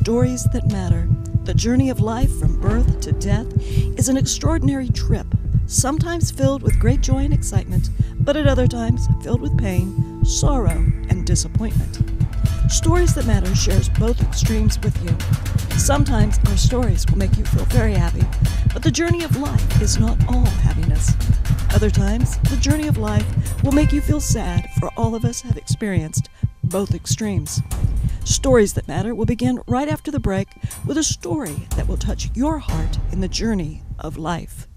Stories that Matter. The journey of life from birth to death is an extraordinary trip, sometimes filled with great joy and excitement, but at other times filled with pain, sorrow, and disappointment. Stories that Matter shares both extremes with you. Sometimes our stories will make you feel very happy, but the journey of life is not all happiness. Other times, the journey of life will make you feel sad, for all of us have experienced both extremes. Stories That Matter will begin right after the break with a story that will touch your heart in the journey of life.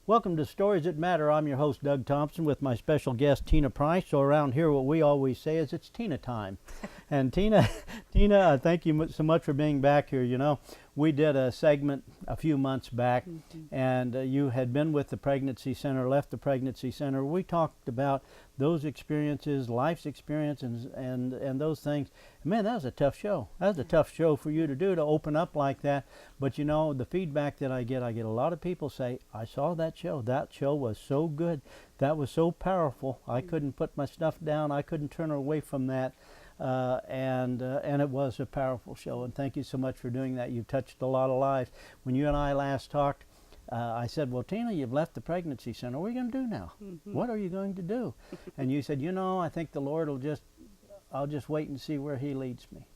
Welcome to Stories That Matter. I'm your host, Doug Thompson, with my special guest, Tina Price. So around here, what we always say is it's Tina time. And Tina, thank you so much for being back here. You know, we did a segment a few months back, and you had been with the pregnancy center, left the pregnancy center. We talked about those experiences, life's experiences, and those things. Man, that was a tough show. That was a tough show for you to do, to open up like that. But you know, the feedback that I get a lot of people say, I saw that show. That show was so good. That was so powerful. I couldn't put my stuff down. I couldn't turn away from that. And it was a powerful show. And thank you so much for doing that. You touched a lot of lives. When you and I last talked, I said, well, Tina, you've left the pregnancy center. What are you going to do now? What are you going to do? And you said, you know, I think the Lord will I'll just wait and see where he leads me.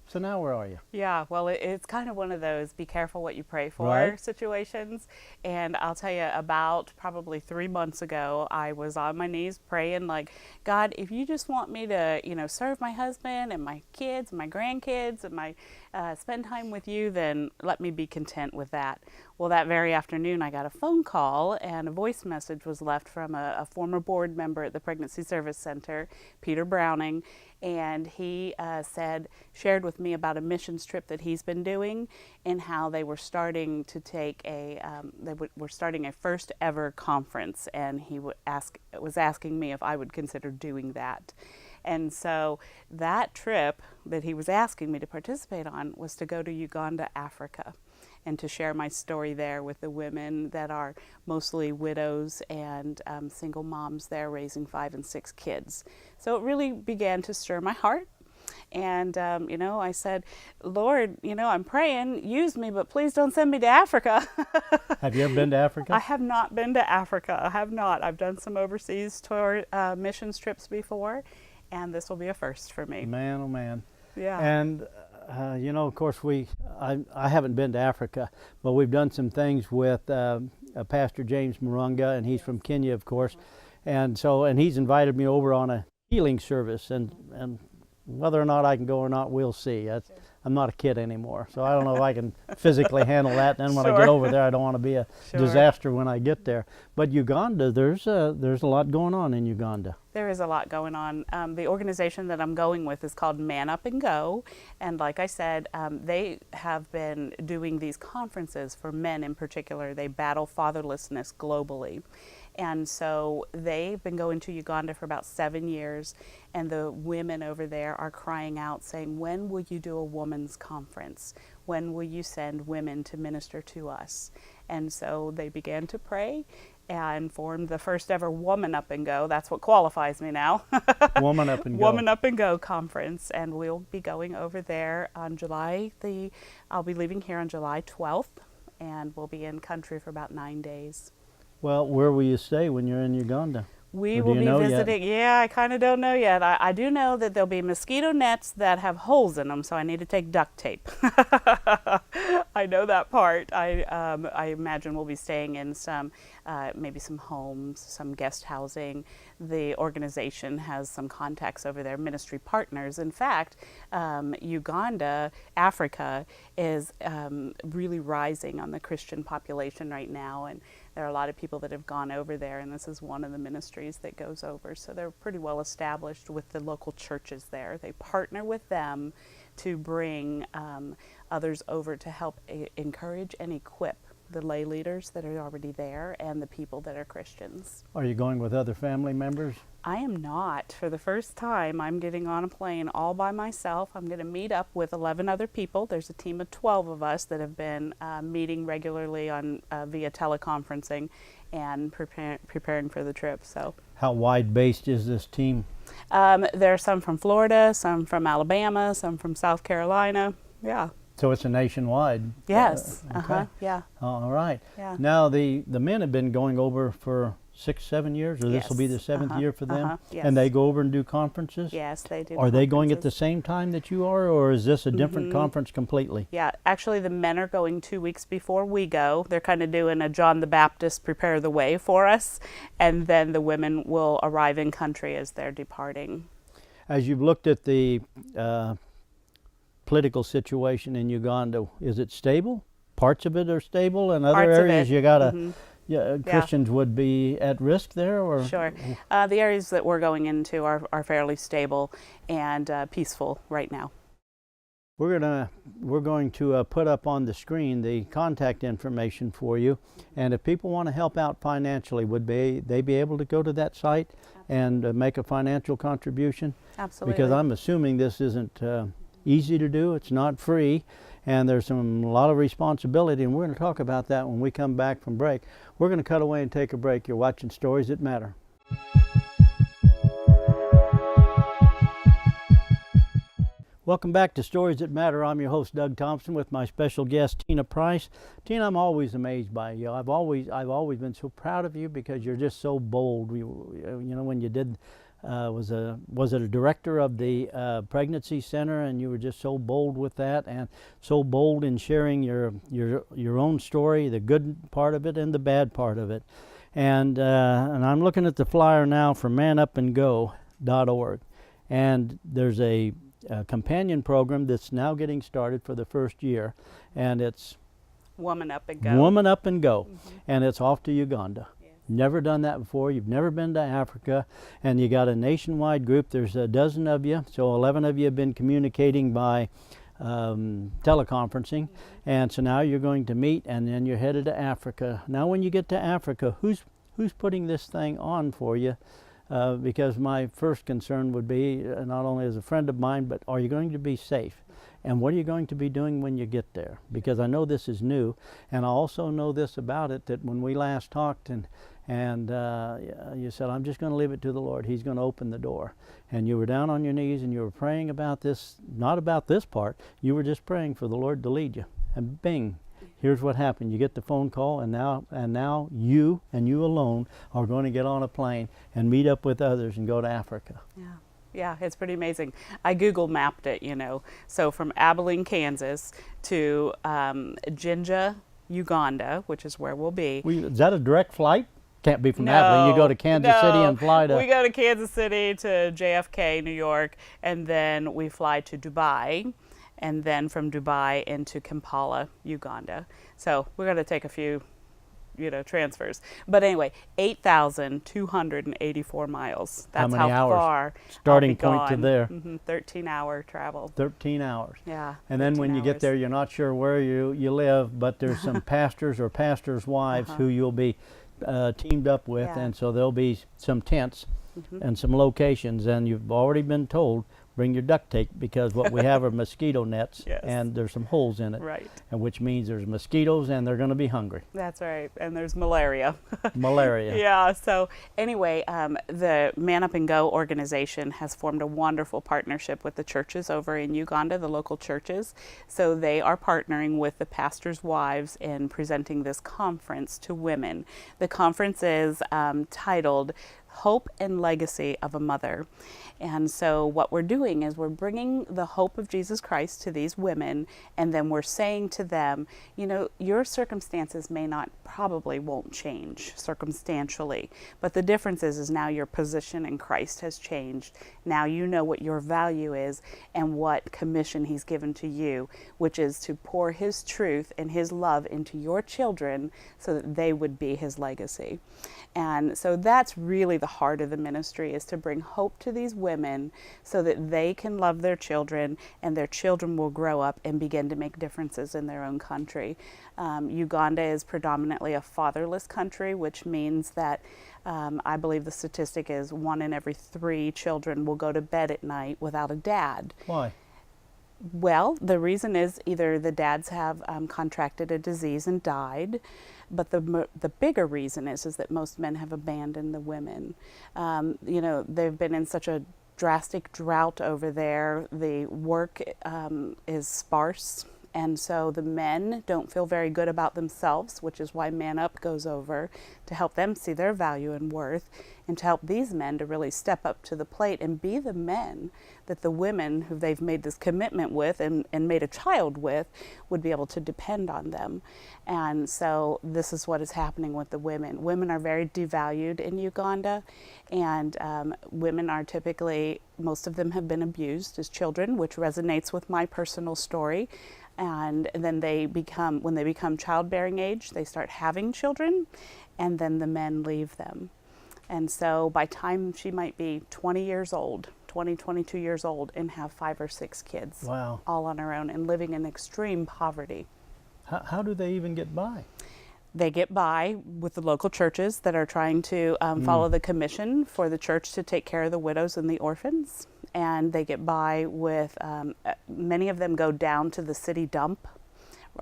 So now where are you? Yeah, well, it's kind of one of those be careful what you pray for situations. And I'll tell you, about probably 3 months ago, I was on my knees praying like, God, if you just want me to, serve my husband and my kids and my grandkids and spend time with you, then let me be content with that. Well, that very afternoon, I got a phone call and a voice message was left from a former board member at the Pregnancy Service Center, Peter Browning, and he shared with me about a missions trip that he's been doing and how they were starting to take were starting a first ever conference, and he was asking me if I would consider doing that. And so that trip that he was asking me to participate on was to go to Uganda, Africa, and to share my story there with the women that are mostly widows and single moms there raising 5 and 6 kids. So it really began to stir my heart. And, I said, Lord, I'm praying, use me, but please don't send me to Africa. Have you ever been to Africa? I have not been to Africa. I have not. I've done some overseas tour missions trips before, and this will be a first for me. Man, oh man. Yeah. And of course, I haven't been to Africa, but we've done some things with Pastor James Marunga, and he's from Kenya, of course, and he's invited me over on a healing service, and whether or not I can go or not, we'll see. I'm not a kid anymore, so I don't know if I can physically handle that. And then when I get over there, I don't want to be a disaster when I get there. But Uganda, there's a lot going on in Uganda. There is a lot going on. The organization that I'm going with is called Man Up and Go, and like I said, they have been doing these conferences for men in particular. They battle fatherlessness globally. And so they've been going to Uganda for about 7 years, and the women over there are crying out saying, when will you do a women's conference? When will you send women to minister to us? And so they began to pray and formed the first ever Woman Up and Go. That's what qualifies me now. Woman Up and Go. Woman Up and Go conference, and we'll be going over there on I'll be leaving here on July 12th, and we'll be in country for about 9 days. Well, where will you stay when you're in Uganda? We will be visiting. Yeah, I kind of don't know yet. I do know that there'll be mosquito nets that have holes in them, so I need to take duct tape. I know that part. I imagine we'll be staying in maybe some homes, some guest housing. The organization has some contacts over there, ministry partners. In fact, Uganda, Africa, is really rising on the Christian population right now, and there are a lot of people that have gone over there, and this is one of the ministries that goes over. So they're pretty well established with the local churches there. They partner with them to bring others over to help encourage and equip the lay leaders that are already there and the people that are Christians. Are you going with other family members? I am not. For the first time, I'm getting on a plane all by myself. I'm going to meet up with 11 other people. There's a team of 12 of us that have been meeting regularly on via teleconferencing and preparing for the trip. So, how wide-based is this team? There are some from Florida, some from Alabama, some from South Carolina. Yeah. So it's a nationwide. Yes. Okay. Yeah. All right. Yeah. Now the men have been going over for 6-7 years, or this will be the 7th year for them. Yes. And they go over and do conferences. Yes, they do. Are they going at the same time that you are, or is this a different conference completely? Yeah, actually the men are going 2 weeks before we go. They're kind of doing a John the Baptist prepare the way for us, and then the women will arrive in country as they're departing. As you've looked at the political situation in Uganda, is it stable? Parts of it are stable, and other Parts areas you gotta Yeah. Christians would be at risk there, or Sure. The areas that we're going into are fairly stable and peaceful right now. We're going to put up on the screen the contact information for you, and if people want to help out financially, would they be able to go to that site and make a financial contribution? Absolutely. Because I'm assuming this isn't easy to do. It's not free, and there's a lot of responsibility, and we're going to talk about that when we come back from break. We're going to cut away and take a break. You're watching Stories That Matter. Welcome back to Stories That Matter. I'm your host, Doug Thompson, with my special guest, Tina Price. Tina, I'm always amazed by you. I've always been so proud of you because you're just so bold. You know, when you did was it a director of the pregnancy center, and you were just so bold with that, and so bold in sharing your own story, the good part of it and the bad part of it. And I'm looking at the flyer now for manupandgo.org, and there's a companion program that's now getting started for the first year, and it's Woman Up and Go. Woman Up and Go, and it's off to Uganda. Never done that before. You've never been to Africa, and you got a nationwide group. There's a dozen of you, so 11 of you have been communicating by teleconferencing, and so now you're going to meet, and then you're headed to Africa. Now, when you get to Africa, who's putting this thing on for you? Because my first concern would be, not only as a friend of mine, but are you going to be safe? And what are you going to be doing when you get there? Because I know this is new, and I also know this about it, that when we last talked and you said, I'm just going to leave it to the Lord. He's going to open the door. And you were down on your knees and you were praying about this, not about this part. You were just praying for the Lord to lead you. And bing, here's what happened. You get the phone call, and now you and you alone are going to get on a plane and meet up with others and go to Africa. Yeah. Yeah, it's pretty amazing. I Google mapped it, you know. So from Abilene, Kansas to Jinja, Uganda, which is where we'll be. Is that a direct flight? Can't be from Abilene. You go to Kansas City and fly to... We go to Kansas City to JFK, New York, and then we fly to Dubai, and then from Dubai into Kampala, Uganda. So we're going to take a few, transfers. But anyway, 8,284 miles. That's how hours? far. Starting point to there. 13-hour travel. 13 hours. Yeah. And then when you get there, you're not sure where you live, but there's some pastors or pastors' wives who you'll be teamed up with, and so there'll be some tents and some locations, and you've already been told, bring your duct tape, because what we have are mosquito nets, and there's some holes in it, and which means there's mosquitoes and they're going to be hungry. That's right, and there's malaria. Malaria. Yeah, so anyway, the Man Up and Go organization has formed a wonderful partnership with the churches over in Uganda, the local churches. So they are partnering with the pastors' wives in presenting this conference to women. The conference is titled Hope and Legacy of a Mother. And so what we're doing is we're bringing the hope of Jesus Christ to these women, and then we're saying to them, your circumstances probably won't change circumstantially, but the difference is now your position in Christ has changed. Now you know what your value is and what commission He's given to you, which is to pour His truth and His love into your children so that they would be His legacy. And so that's really the heart of the ministry, is to bring hope to these women so that they can love their children and their children will grow up and begin to make differences in their own country. Uganda is predominantly a fatherless country, which means that I believe the statistic is 1 in every 3 children will go to bed at night without a dad. Why? Well, the reason is either the dads have contracted a disease and died, but the bigger reason is that most men have abandoned the women. You know, they've been in such a drastic drought over there. The work is sparse. And so the men don't feel very good about themselves, which is why Man Up goes over to help them see their value and worth, and to help these men to really step up to the plate and be the men that the women who they've made this commitment with and made a child with would be able to depend on them. And so this is what is happening with the women. Women are very devalued in Uganda, and women are typically, most of them have been abused as children, which resonates with my personal story. And then when they become childbearing age, they start having children, and then the men leave them. And so by time she might be 20 years old, 22 years old, and have 5 or 6 kids. Wow. All on her own and living in extreme poverty. How do they even get by? They get by with the local churches that are trying to follow the commission for the church to take care of the widows and the orphans. And they get by with, many of them go down to the city dump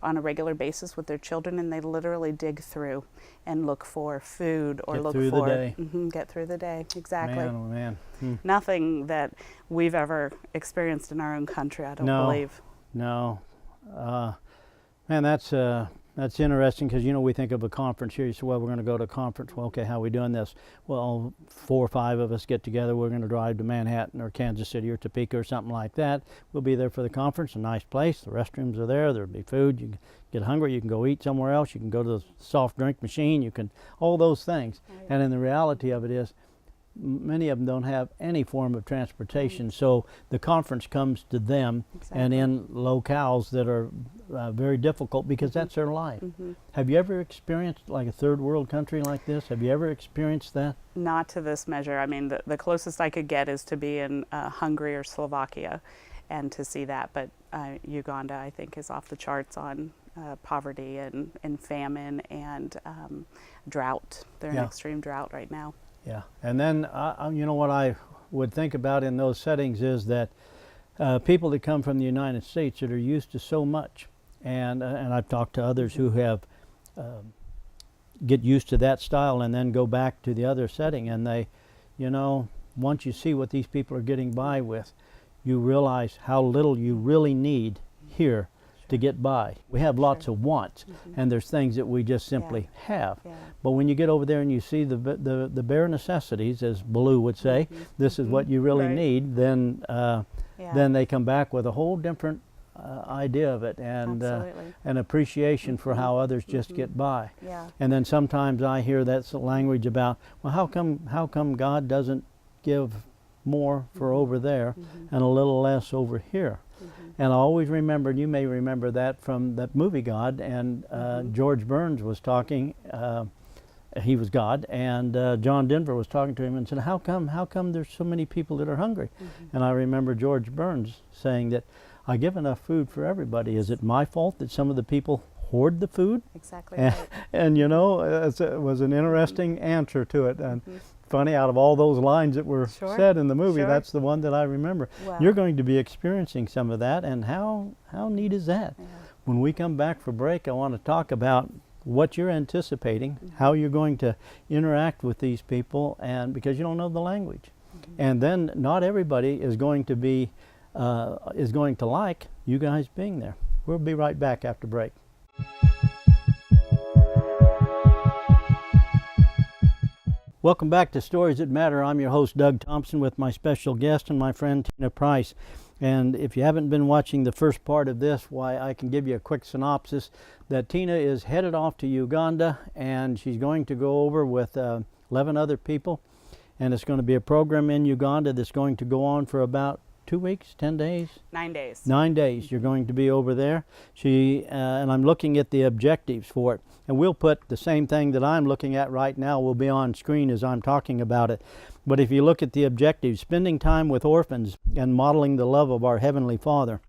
on a regular basis with their children, and they literally dig through and look for food or Get through the day. Get through the day, exactly. Man, oh man. Nothing that we've ever experienced in our own country, I don't believe. No. Man, that's interesting, because, you know, we think of a conference here. You say, well, we're going to go to a conference. Well, okay, how are we doing this? Well, 4 or 5 of us get together. We're going to drive to Manhattan or Kansas City or Topeka or something like that. We'll be there for the conference, a nice place. The restrooms are there. There'll be food. You can get hungry. You can go eat somewhere else. You can go to the soft drink machine. You can, all those things. Right. And then the reality of it is, many of them don't have any form of transportation, so the conference comes to them, and in locales that are very difficult, because that's their life. Have you ever experienced like a third world country like this? Have you ever experienced that? Not to this measure. I mean, the closest I could get is to be in Hungary or Slovakia and to see that, but Uganda, I think, is off the charts on poverty and famine and drought. They're in extreme drought right now. Yeah, and then you know what I would think about in those settings is that people that come from the United States that are used to so much, and I've talked to others who have get used to that style and then go back to the other setting, and they, you know, once you see what these people are getting by with, you realize how little you really need here to get by. We have lots of wants, and there's things that we just simply have. But when you get over there and you see the bare necessities, as Baloo would say, this is what you really need, then they come back with a whole different idea of it, and an appreciation for how others just get by. And then sometimes I hear that language about, well, how come God doesn't give more for over there and a little less over here? And I always remember, and you may remember that from that movie God, and George Burns was talking, he was God, and John Denver was talking to him and said, how come there's so many people that are hungry? And I remember George Burns saying that, I give enough food for everybody. Is it my fault that some of the people hoard the food? Exactly and, right. And you know, it was an interesting answer to it. And funny, out of all those lines that were said in the movie, that's the one that I remember. Wow. You're going to be experiencing some of that, and how neat is that? When we come back for break, I want to talk about what you're anticipating, how you're going to interact with these people, and because you don't know the language. And then not everybody is going to be like you guys being there. We'll be right back after break. Welcome back to Stories That Matter. I'm your host, Doug Thompson, with my special guest and my friend Tina Price. And if you haven't been watching the first part of this, why, I can give you a quick synopsis that Tina is headed off to Uganda, and she's going to go over with 11 other people, and it's going to be a program in Uganda that's going to go on for about 2 weeks, 10 days? 9 days. 9 days you're going to be over there. And I'm looking at the objectives for it. And we'll put the same thing that I'm looking at right now will be on screen as I'm talking about it. But if you look at the objectives, spending time with orphans and modeling the love of our Heavenly Father.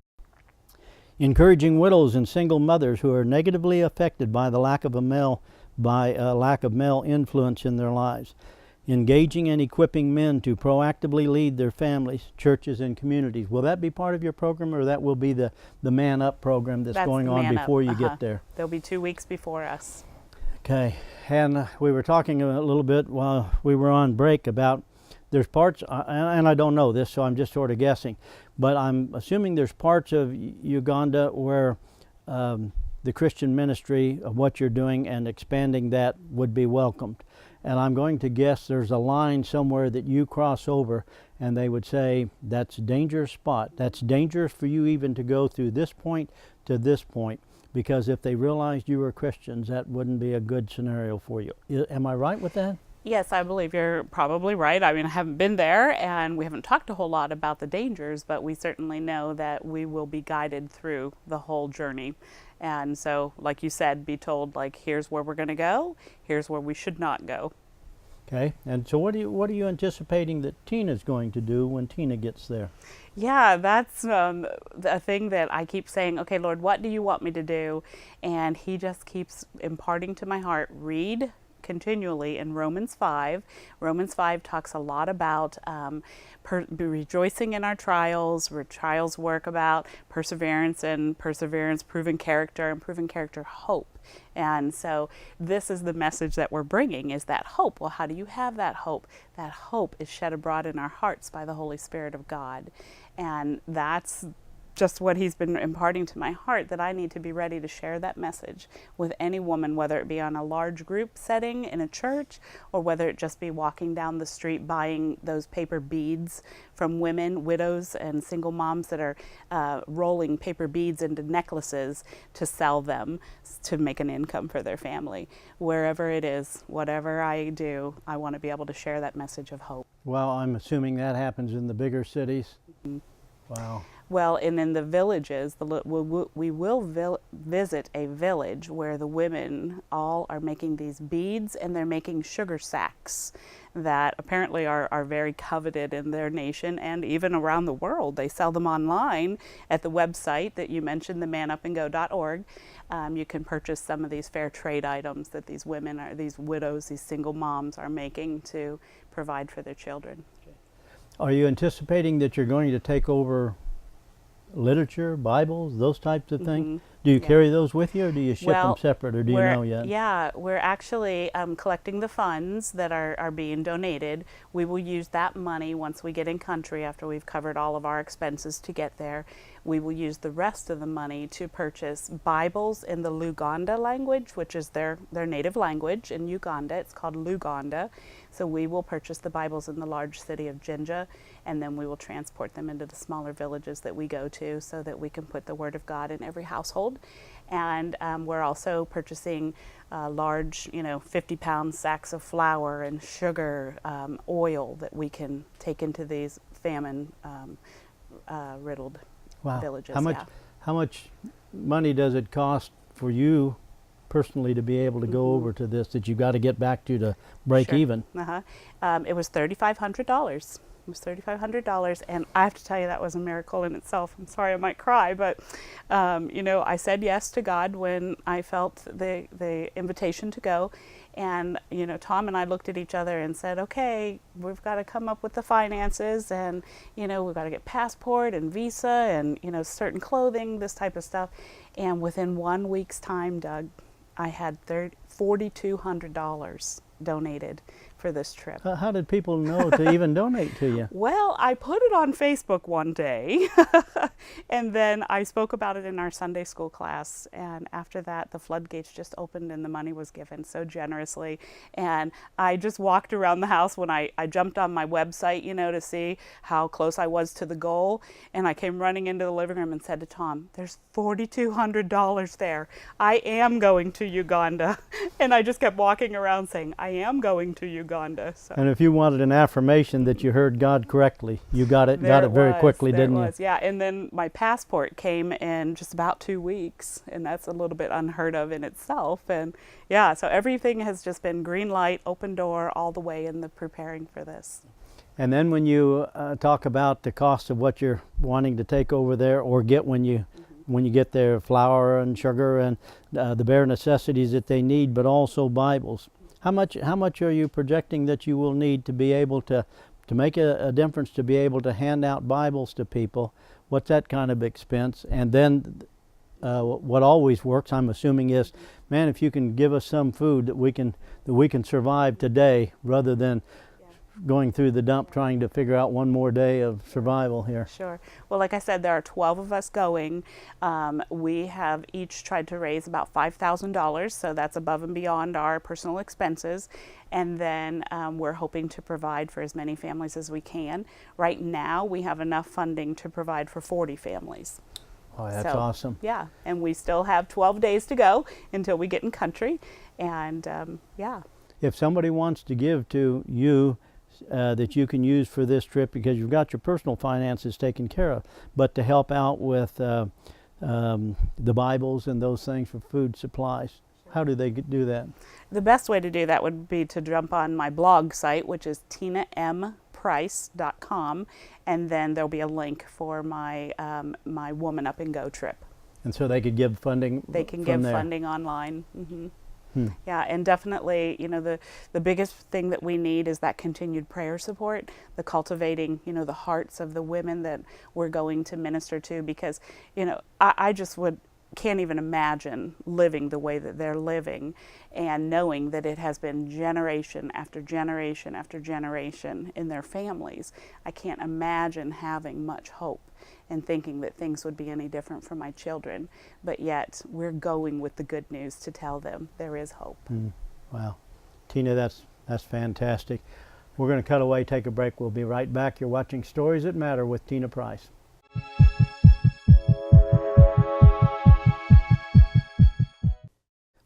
Encouraging widows and single mothers who are negatively affected by the lack of male influence in their lives. Engaging and equipping men to proactively lead their families, churches, and communities. Will that be part of your program, or that will be the Man Up program that's going on before you get there? They'll be 2 weeks before us. Okay, and we were talking a little bit while we were on break about there's parts, and I don't know this, so I'm just sort of guessing, but I'm assuming there's parts of Uganda where the Christian ministry of what you're doing and expanding that would be welcomed. And I'm going to guess there's a line somewhere that you cross over and they would say, that's a dangerous spot. That's dangerous for you even to go through this point to this point, because if they realized you were Christians, that wouldn't be a good scenario for you. Am I right with that? Yes, I believe you're probably right. I mean, I haven't been there and we haven't talked a whole lot about the dangers, but we certainly know that we will be guided through the whole journey. And so, like you said, be told, like, here's where we're going to go, here's where we should not go. Okay, and so what are you anticipating that Tina's going to do when Tina gets there? Yeah, that's a thing that I keep saying, okay, Lord, what do you want me to do? And he just keeps imparting to my heart, read continually in Romans 5. Romans 5 talks a lot about rejoicing in our trials, where trials work about perseverance, and perseverance, proven character, and proven character, hope. And so this is the message that we're bringing, is that hope. Well, how do you have that hope? That hope is shed abroad in our hearts by the Holy Spirit of God. And that's just what he's been imparting to my heart, that I need to be ready to share that message with any woman, whether it be on a large group setting in a church, or whether it just be walking down the street buying those paper beads from women, widows, and single moms that are rolling paper beads into necklaces to sell them to make an income for their family. Wherever it is, whatever I do, I want to be able to share that message of hope. Well, I'm assuming that happens in the bigger cities. Mm-hmm. Wow. Well, and in the villages, we will visit a village where the women all are making these beads, and they're making sugar sacks that apparently are very coveted in their nation and even around the world. They sell them online at the website that you mentioned, the manupandgo.org. You can purchase some of these fair trade items that these women, these widows, these single moms are making to provide for their children. Are you anticipating that you're going to take over literature, Bibles, those types of things? Mm-hmm. Do you carry those with you, or do you ship them separate, or do you know yet? Yeah, we're actually collecting the funds that are being donated. We will use that money once we get in country, after we've covered all of our expenses to get there. We will use the rest of the money to purchase Bibles in the Luganda language, which is their native language in Uganda. It's called Luganda. So we will purchase the Bibles in the large city of Jinja, and then we will transport them into the smaller villages that we go to, so that we can put the Word of God in every household. And we're also purchasing large, 50-pound sacks of flour and sugar, oil that we can take into these famine riddled villages. How much money does it cost for you personally to be able to go over to this, that you got to get back to break even? It was $3,500. It was $3,500, and I have to tell you, that was a miracle in itself. I'm sorry, I might cry, but I said yes to God when I felt the invitation to go. And Tom and I looked at each other and said, okay, we've got to come up with the finances, and we've got to get passport and visa and certain clothing, this type of stuff. And within 1 week's time, Doug, I had $4,200 donated for this trip. How did people know to even donate to you? Well, I put it on Facebook one day, and then I spoke about it in our Sunday school class, and after that the floodgates just opened and the money was given so generously. And I just walked around the house when I jumped on my website, to see how close I was to the goal, and I came running into the living room and said to Tom, there's $4,200 there. I am going to Uganda. And I just kept walking around saying, I am going to Uganda. So. And if you wanted an affirmation that you heard God correctly, you got it very quickly, didn't you? Yeah, and then my passport came in just about 2 weeks, and that's a little bit unheard of in itself. And yeah, so everything has just been green light, open door all the way in the preparing for this. And then when you talk about the cost of what you're wanting to take over there or get when you get there, flour and sugar and the bare necessities that they need, but also Bibles. How much are you projecting that you will need to be able to make a difference, to be able to hand out Bibles to people? What's that kind of expense? And then what always works, I'm assuming, is, man, if you can give us some food that we can survive today, rather than going through the dump trying to figure out one more day of survival here. Sure. Well, like I said, there are 12 of us going. We have each tried to raise about $5,000, so that's above and beyond our personal expenses. And then we're hoping to provide for as many families as we can. Right now, we have enough funding to provide for 40 families. Oh, that's awesome. Yeah, and we still have 12 days to go until we get in country. And yeah. If somebody wants to give to you, that you can use for this trip, because you've got your personal finances taken care of, but to help out with the Bibles and those things for food supplies, how do they do that? The best way to do that would be to jump on my blog site, which is tinamprice.com, and then there'll be a link for my my Woman Up and Go trip. And so they could give funding. They can give funding online. Mm-hmm. Yeah, and definitely, you know, the biggest thing that we need is that continued prayer support, the cultivating, you know, the hearts of the women that we're going to minister to, because, you know, I just can't even imagine living the way that they're living, and knowing that it has been generation after generation after generation in their families. I can't imagine having much hope and thinking that things would be any different for my children, but yet we're going with the good news to tell them there is hope. Wow. Tina, that's fantastic. We're going to cut away, take a break. We'll be right back. You're watching Stories That Matter with Tina Price.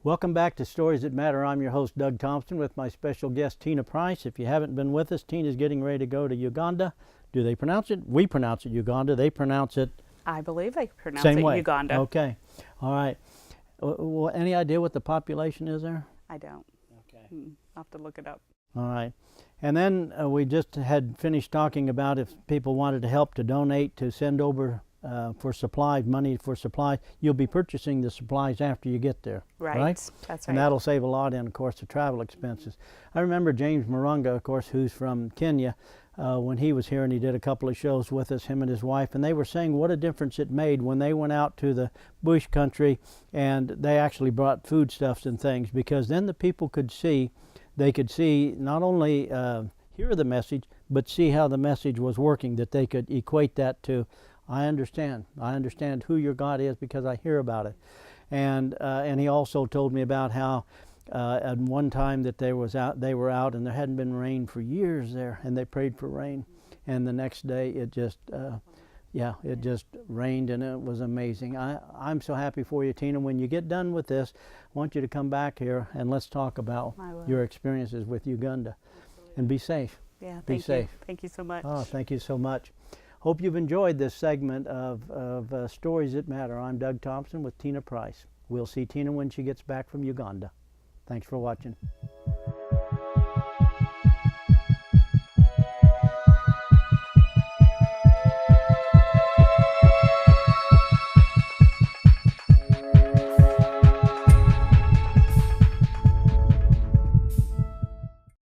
Welcome back to Stories That Matter. I'm your host, Doug Thompson, with my special guest, Tina Price. If you haven't been with us, Tina's getting ready to go to Uganda. Do they pronounce it? We pronounce it Uganda. They pronounce it? I believe they pronounce same it way. Uganda. Okay. All right. Well, any idea what the population is there? I don't. Okay. I'll have to look it up. All right. And then we just had finished talking about if people wanted to help to donate, to send over for supplies, money for supplies. You'll be purchasing the supplies after you get there. Right. That's right. And that'll save a lot in, of course, the travel expenses. I remember James Marunga, of course, who's from Kenya, when he was here, and he did a couple of shows with us, him and his wife, and they were saying what a difference it made when they went out to the bush country and they actually brought foodstuffs and things, because then the people could see, they could see not only hear the message, but see how the message was working, that they could equate that to, I understand who your God is because I hear about it. And he also told me about how at one time that they were out and there hadn't been rain for years there, and they prayed for rain, and the next day it just it just rained, and it was amazing. I'm so happy for you, Tina. When you get done with this, I want you to come back here and let's talk about your experiences with Uganda. Absolutely. And be safe. Yeah, be safe. Thank you so much. Oh, thank you so much. Hope you've enjoyed this segment of Stories That Matter. I'm Doug Thompson with Tina Price. We'll see Tina when she gets back from Uganda. Thanks for watching.